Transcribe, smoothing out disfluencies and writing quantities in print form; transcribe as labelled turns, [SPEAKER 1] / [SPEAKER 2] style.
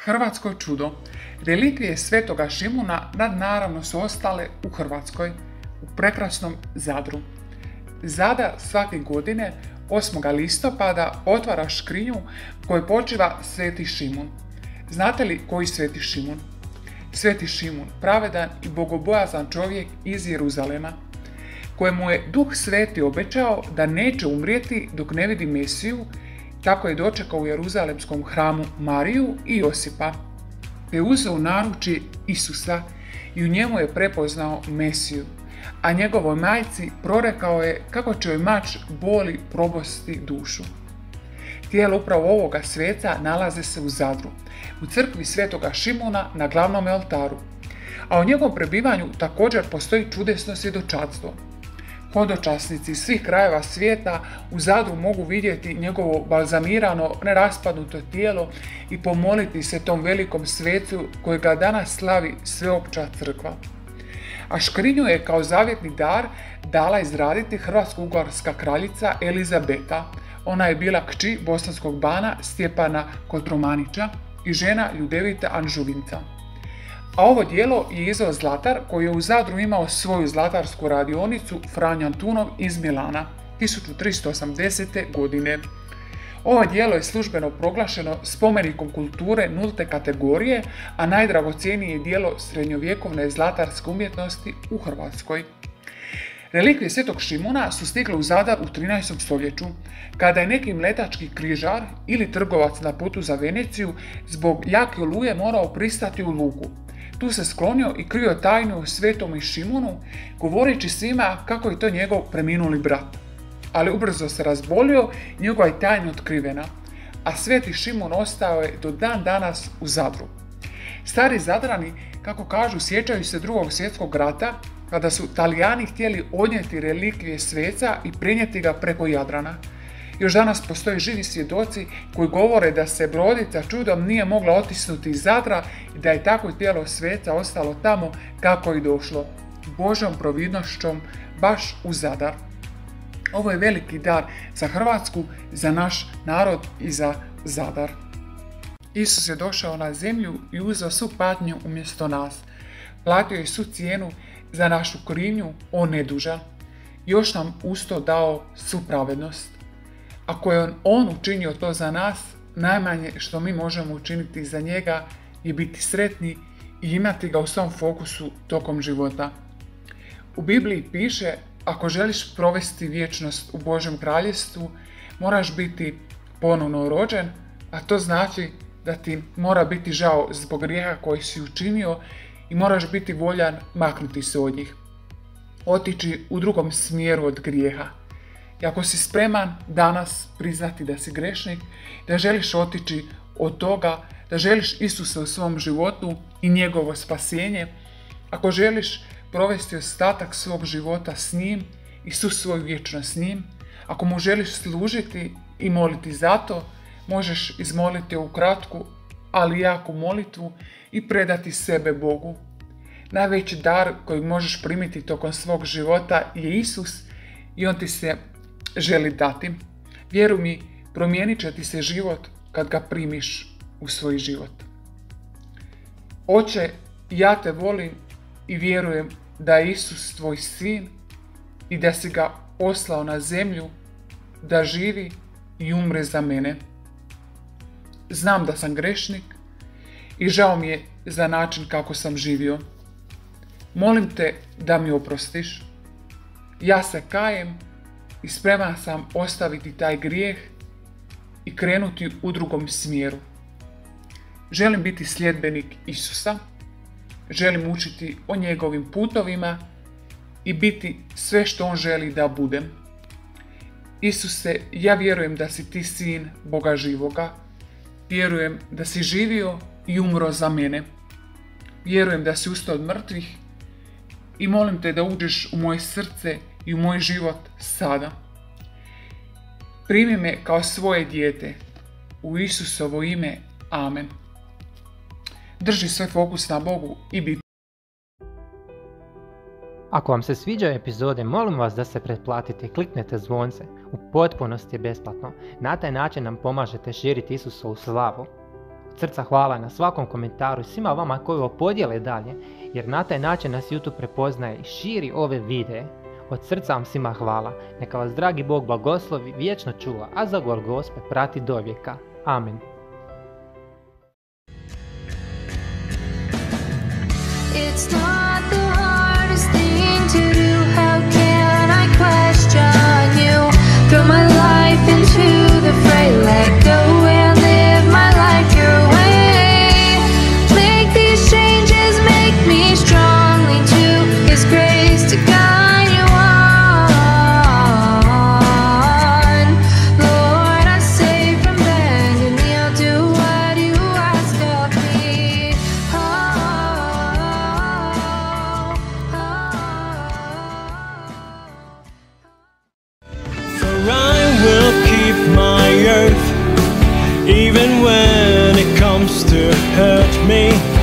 [SPEAKER 1] Hrvatsko čudo. Relikvije Svetoga Šimuna nadnaravno su ostale u Hrvatskoj, u prekrasnom Zadru. Zadar svake godine 8. listopada otvara škrinju koju počiva Sveti Šimun. Znate li koji Sveti Šimun? Sveti Šimun, pravedan i bogobojazan čovjek iz Jeruzalema, kojemu je Duh Sveti obećao da neće umrijeti dok ne vidi Mesiju. Tako je dočekao u Jeruzalemskom hramu Mariju i Josipa, te uzeo u naručje Isusa i u njemu je prepoznao Mesiju, a njegovoj majci prorekao je kako će joj mač boli probosti dušu. Tijelo upravo ovoga sveca nalaze se u Zadru, u crkvi Svetoga Šimuna na glavnom oltaru, a o njegovom prebivanju također postoji čudesno svjedočanstvo. Hodočasnici iz svih krajeva svijeta u Zadru mogu vidjeti njegovo balzamirano, neraspadnuto tijelo i pomoliti se tom velikom svecu kojega danas slavi sveopća crkva. A škrinju je kao zavjetni dar dala izraditi hrvatsko-ugarska kraljica Elizabeta. Ona je bila kći bosanskog bana Stjepana Kotromanića i žena Ljudevita Anžuvinca. A ovo djelo je izveo zlatar koji je u Zadru imao svoju zlatarsku radionicu Franjo Antunov iz Milana 1380. godine. Ovo djelo je službeno proglašeno spomenikom kulture nulte kategorije, a najdragocjenije djelo srednjovjekovne zlatarske umjetnosti u Hrvatskoj. Relikvije Svetog Šimuna su stigle u Zadar u 13. stoljeću, kada je neki mletački križar ili trgovac na putu za Veneciju zbog jake oluje morao pristati u luku. Tu se sklonio i krio tajnu o Svetom Šimunu, govoreći svima kako je to njegov preminuli brat. Ali ubrzo se razbolio i njegova je tajna otkrivena, a Sveti Šimun ostao je do dan danas u Zadru. Stari Zadrani, kako kažu, sjećaju se Drugog svjetskog rata, kada su Talijani htjeli odnijeti relikvije sveca i prenijeti ga preko Jadrana. Još danas postoje živi svjedoci koji govore da se brodica čudom nije mogla otisnuti iz Zadra i da je tako tijelo sveca ostalo tamo kako je došlo, Božjom providnošćom baš u Zadar. Ovo je veliki dar za Hrvatsku, za naš narod i za Zadar. Isus je došao na zemlju i uzeo svu patnju umjesto nas. Platio je svu cijenu za našu krivnju, on nedužan. Još nam usto dao svu pravednost. Ako je on učinio to za nas, najmanje što mi možemo učiniti za njega je biti sretni i imati ga u svom fokusu tokom života. U Bibliji piše, ako želiš provesti vječnost u Božjem kraljevstvu, moraš biti ponovno rođen, a to znači da ti mora biti žao zbog grijeha koji si učinio i moraš biti voljan maknuti se od njih, otići u drugom smjeru od grijeha. I ako si spreman danas priznati da si grešnik, da želiš otići od toga, da želiš Isusa u svom životu i njegovo spasenje, ako želiš provesti ostatak svog života s njim i svu svoju vječnost s njim, ako mu želiš služiti i moliti za to, možeš izmoliti ovu kratku, ali jaku molitvu i predati sebe Bogu. Najveći dar kojeg možeš primiti tokom svog života je Isus i on ti se želi dati. Vjeruj mi, promijenit će ti se život kad ga primiš u svoj život. Oče, ja te volim i vjerujem da je Isus tvoj sin i da si ga poslao na zemlju da živi i umre za mene. Znam da sam grešnik i žao mi je za način kako sam živio. Molim te da mi oprostiš. Ja se kajem i spreman sam ostaviti taj grijeh i krenuti u drugom smjeru. Želim biti sljedbenik Isusa, želim učiti o njegovim putovima i biti sve što on želi da budem. Isuse, ja vjerujem da si ti sin Boga živoga, vjerujem da si živio i umro za mene. Vjerujem da si ustao od mrtvih i molim te da uđeš u moje srce i u moj život sada. Primi me kao svoje dijete. U Isusovo ime. Amen. Drži svoj fokus na Bogu i biti.
[SPEAKER 2] Ako vam se sviđaju epizode, molim vas da se pretplatite i kliknete zvonce. U potpunosti je besplatno. Na taj način nam pomažete širiti Isusovu slavu. Od srca hvala na svakom komentaru i svima vama koji ovo podijele dalje, jer na taj način nas YouTube prepoznaje i širi ove videe. Od srca vam svima hvala. Neka vas dragi Bog blagoslovi, vječno čuva, a za Gospe prati do vijeka. Amen.
[SPEAKER 3] It's not the hardest thing to do. How can I question you? Throw my life into the fray. Let go and live my life your way. Make these changes, make me strongly to His grace to guide you on. Lord, I say from bending knee, I'll do what you ask of me.
[SPEAKER 4] For I will keep my oath, even when it comes to hurt me.